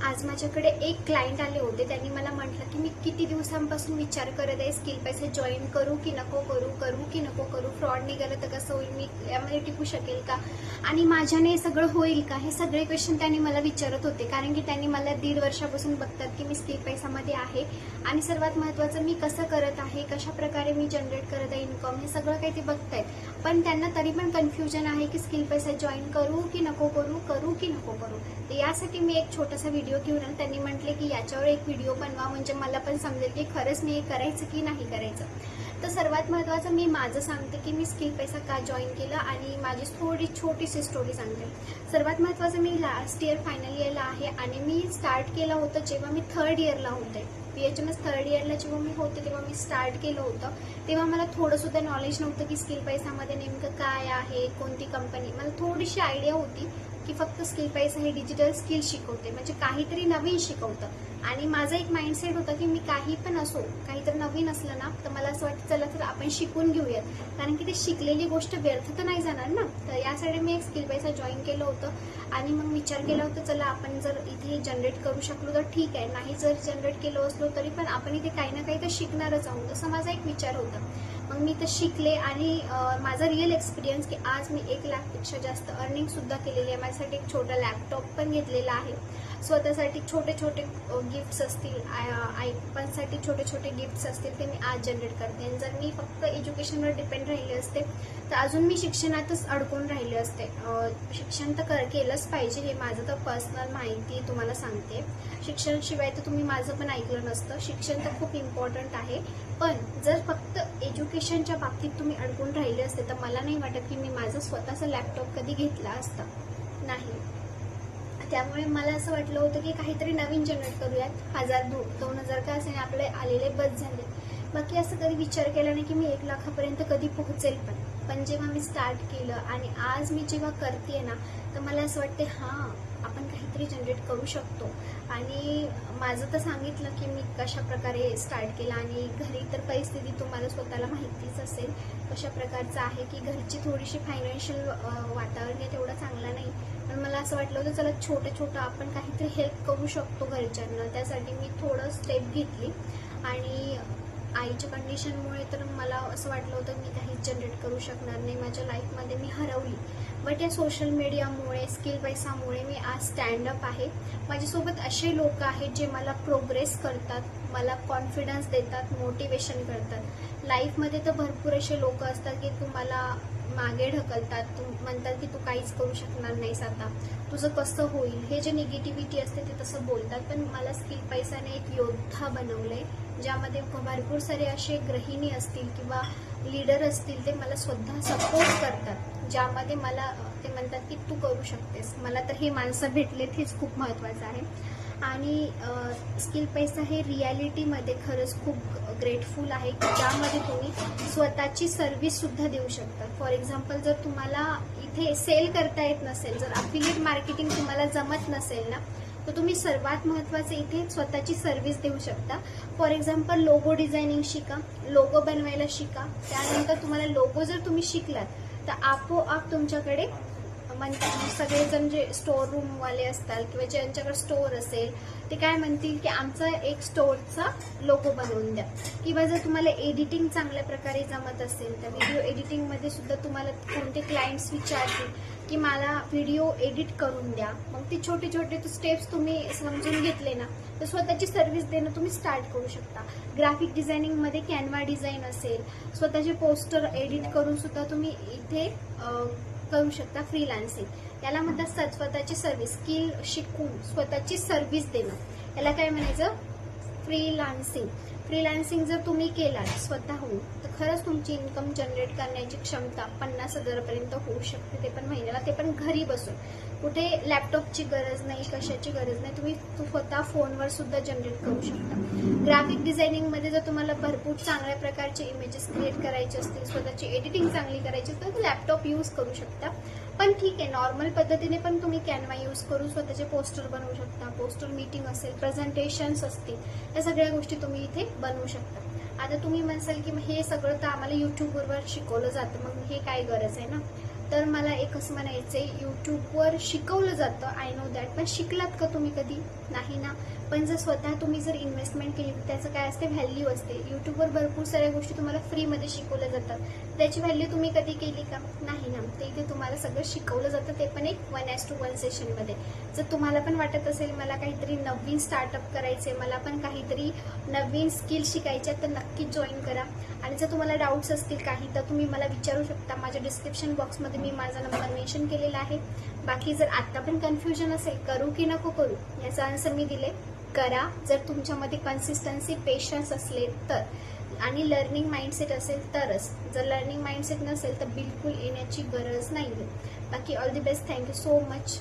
आज माझ्याकडे एक क्लायंट आले होते. त्यांनी मला म्हटलं की मी किती दिवसांपासून विचार करत आहे स्किल पैसे जॉईन करू की नको करू, करू की नको करू, फ्रॉड निघालं तर कसं होईल, मी यामध्ये टिकू शकेल का आणि माझ्याने सगळं होईल का, हे सगळे क्वेश्चन त्यांनी मला विचारत होते. कारण की त्यांनी मला 1.5 वर्षापासून बघतात की मी स्किल पैसामध्ये आहे आणि सर्वात महत्त्वाचं मी कसं करत आहे, कशा प्रकारे मी जनरेट करत आहे इन्कम, हे सगळं काही ते बघतायत. पण त्यांना तरी पण कन्फ्युजन आहे की स्किल पैसा जॉईन करू की नको करू, करू की नको करू. तर यासाठी मी एक छोटासा व्हिडिओ घेऊन त्यांनी म्हटले की याच्यावर एक व्हिडिओ बनवा, म्हणजे मला पण समजेल की खरंच मी हे करायचं की नाही करायचं. तर सर्वात महत्त्वाचं मी माझं सांगते की मी स्किल पैसा का जॉईन केलं आणि माझी थोडी छोटीशी स्टोरी सांगते. सर्वात महत्त्वाचं मी लास्ट इयर फायनल इयरला आहे आणि मी स्टार्ट केलं होतं जेव्हा मी 3rd इयरला होते. PHMS 3rd इयरला जेव्हा मी होते तेव्हा मी स्टार्ट केलं होतं. तेव्हा मला थोडं सुद्धा नॉलेज नव्हतं की स्किल पैसामध्ये नेमकं काय आहे, कोणती कंपनी. मला थोडीशी आयडिया होती की फक्त स्किल पैसा हे डिजिटल स्किल शिकवते, म्हणजे काहीतरी नवीन शिकवतं. आणि माझा एक माइंडसेट होता की मी काही पण असो, काहीतरी नवीन असलं ना तर मला असं वाटतं चला तर आपण शिकून घेऊयात, कारण की ते शिकलेली गोष्ट व्यर्थ तर नाही जाणार ना. तर यासाठी मी एक स्किल पैसा जॉईन केलं होतं आणि मग विचार केला होता चला आपण जर इथे जनरेट करू शकलो तर ठीक आहे, नाही जर जनरेट केलं असलो तरी पण आपण इथे काही ना काही तर शिकणारच आहोत, असं माझा एक विचार होता. मग मी तर शिकले आणि माझा रिअल एक्सपिरियन्स की आज मी 1 लाखपेक्षा जास्त अर्निंग सुद्धा केलेली आहे. माझ्यासाठी एक छोटा लॅपटॉप पण घेतलेला आहे. स्वतःसाठी छोटे छोटे गिफ्ट्स असतील, आईपांसाठी छोटे छोटे गिफ्ट्स असतील ते मी आज जनरेट करते. आणि जर मी फक्त एज्युकेशनवर डिपेंड राहिले असते तर अजून मी शिक्षणातच अडकून राहिले असते. शिक्षण तर केलंच पाहिजे, हे माझं तर पर्सनल माहिती तुम्हाला सांगते. शिक्षणाशिवाय तर तुम्ही माझं पण ऐकलं नसतं. शिक्षण तर खूप इम्पॉर्टंट आहे, पण जर फक्त एज्युकेशनच्या बाबतीत तुम्ही अडकून राहिले असते तर मला नाही वाटत की मी माझं स्वतःचा लॅपटॉप कधी घेतला असता, नाही. त्यामुळे मला असं वाटलं होतं की काहीतरी नवीन जनरेट करूयात. 1000-2000 का असे आपले आलेले बस झाले. बाकी असं कधी विचार केला नाही की मी 1 लाखापर्यंत कधी पोहोचेल. पण जेव्हा मी स्टार्ट केलं आणि आज मी जेव्हा करते ना तर मला असं वाटते हां आपण काहीतरी जनरेट करू शकतो. आणि माझं तर सांगितलं की मी कशा प्रकारे स्टार्ट केलं आणि घरी तर परिस्थिती तुम्हाला स्वतःला माहितीच असेल कशा प्रकारचं आहे की घरची थोडीशी फायनान्शियल वातावरण हे तेवढं चांगलं नाही. पण मला असं वाटलं होतं चला छोटं आपण काहीतरी हेल्प करू शकतो घरच्यांना. त्यासाठी मी थोडं स्टेप घेतली आणि आईच्या कंडिशनमुळे तर मला असं वाटलं होतं मी काहीच जनरेट करू शकणार नाही, माझ्या लाईफमध्ये मी हरवली. बट या सोशल मीडियामुळे, स्किल पैसामुळे मी आज स्टँडअप आहे. माझ्यासोबत असे लोक आहेत जे मला प्रोग्रेस करतात, मला कॉन्फिडन्स देतात, मोटिवेशन करतात. लाईफमध्ये तर भरपूर असे लोक असतात की तुम्हाला मागे ढकलतात, म्हणतात की तू काहीच करू शकणार नाहीस, आता तुझं कसं होईल, हे जे निगेटिव्हिटी असते ते तसं बोलतात. पण मला स्किल पैसाने एक योद्धा बनवलंय, ज्यामध्ये भरपूर सारे असे गृहिणी असतील किंवा लीडर असतील ते मला स्वतः सपोर्ट करतात, ज्यामध्ये मला ते म्हणतात की तू करू शकतेस. मला तर हे माणसं भेटलेत, हेच खूप महत्त्वाचं आहे. आणि स्किल पैसा हे रियालिटीमध्ये खरंच खूप ग्रेटफुल आहे की ज्यामध्ये तुम्ही स्वतःची सर्व्हिससुद्धा देऊ शकता. फॉर एक्झाम्पल जर तुम्हाला इथे सेल करता येत नसेल, जर अफिलिएट मार्केटिंग तुम्हाला जमत नसेल ना तर तुम्ही सर्वात महत्त्वाचं इथे स्वतःची सर्व्हिस देऊ शकता. फॉर एक्झाम्पल लोगो डिझायनिंग शिका, लोगो बनवायला शिका. त्यानंतर तुम्हाला लोगो जर तुम्ही शिकलात तर आपोआप तुमच्याकडे म्हणतात सगळेजण जे स्टोर रूमवाले असतात किंवा ज्यांच्याकडे स्टोअर असेल ते काय म्हणतील की आमचा एक स्टोअरचा लोगो बनवून द्या. किंवा जर तुम्हाला एडिटिंग चांगल्या प्रकारे जमत असेल तर व्हिडिओ एडिटिंगमध्ये सुद्धा तुम्हाला कोणते क्लायंट्स विचारतील की मला व्हिडिओ एडिट करून द्या. मग ते छोटे छोटे स्टेप्स तुम्ही समजून घेतले ना तर स्वतःची सर्व्हिस देणं तुम्ही स्टार्ट करू शकता. ग्राफिक डिझायनिंगमध्ये कॅनव्हा डिझाईन असेल, स्वतःचे पोस्टर एडिट करून सुद्धा तुम्ही इथे करू शकता. फ्रीलान्सिंग याला म्हणतात स्वतःची सर्व्हिस, स्किल शिकून स्वतःची सर्व्हिस देणं, याला काय म्हणायचं, फ्रीलान्सिंग. फ्रीलान्सिंग जर तुम्ही केलात स्वतःहून तर खरंच तुमची इन्कम जनरेट करण्याची क्षमता 50,000पर्यंत होऊ शकते, ते पण महिन्याला, ते पण घरी बसून. कुठे लॅपटॉपची गरज नाही, कशाची गरज नाही, तुम्ही स्वतः फोनवर सुद्धा जनरेट करू शकता. ग्राफिक डिझायनिंगमध्ये जर तुम्हाला भरपूर चांगल्या प्रकारचे इमेजेस क्रिएट करायचे असतील, स्वतःची एडिटिंग चांगली करायची असेल तर लॅपटॉप यूज करू शकता. पण ठीक आहे, नॉर्मल पद्धतीने पण तुम्ही कॅनव्हा यूज करून स्वतःचे पोस्टर बनवू शकता. पोस्टर मीटिंग असेल, प्रेझेंटेशन्स असतील, या सगळ्या गोष्टी तुम्ही इथे बनवू शकता. आता तुम्ही म्हणसाल की हे सगळं तर आम्हाला युट्यूबवर शिकवलं जातं, मग हे काय गरज आहे ना. तर मला एक असं म्हणायचंय, यूट्यूबवर शिकवलं जातं, आय नो दॅट, पण शिकलात का तुम्ही कधी? नाही ना. पण जर स्वतः तुम्ही जर इन्व्हेस्टमेंट केली तर त्याचं काय असते, व्हॅल्यू असते. यूट्यूबवर भरपूर साऱ्या गोष्टी तुम्हाला फ्रीमध्ये शिकवल्या जातात, त्याची व्हॅल्यू तुम्ही कधी केली का? नाही ना. ते इथे तुम्हाला सगळं शिकवलं जातं, ते पण एक 1:1 सेशनमध्ये. जर तुम्हाला पण वाटत असेल मला काहीतरी नवीन स्टार्टअप करायचे, मला पण काहीतरी नवीन स्किल शिकायच्या, तर नक्कीच जॉईन करा. आणि जर तुम्हाला डाऊट्स असतील काही तर तुम्ही मला विचारू शकता. माझ्या डिस्क्रिप्शन बॉक्समध्ये मी माझा नंबर मेन्शन केलेला आहे. बाकी जर आता पण कन्फ्युजन असेल करू की नको करू, याचा आन्सर मी दिले, करा. जर तुमच्यामध्ये कन्सिस्टन्सी, पेशन्स असले तर, आणि लर्निंग माइंडसेट असेल तरच. जर लर्निंग माइंडसेट नसेल तर बिलकुल येण्याची गरज नाही. बाकी all the best. Thank you so much.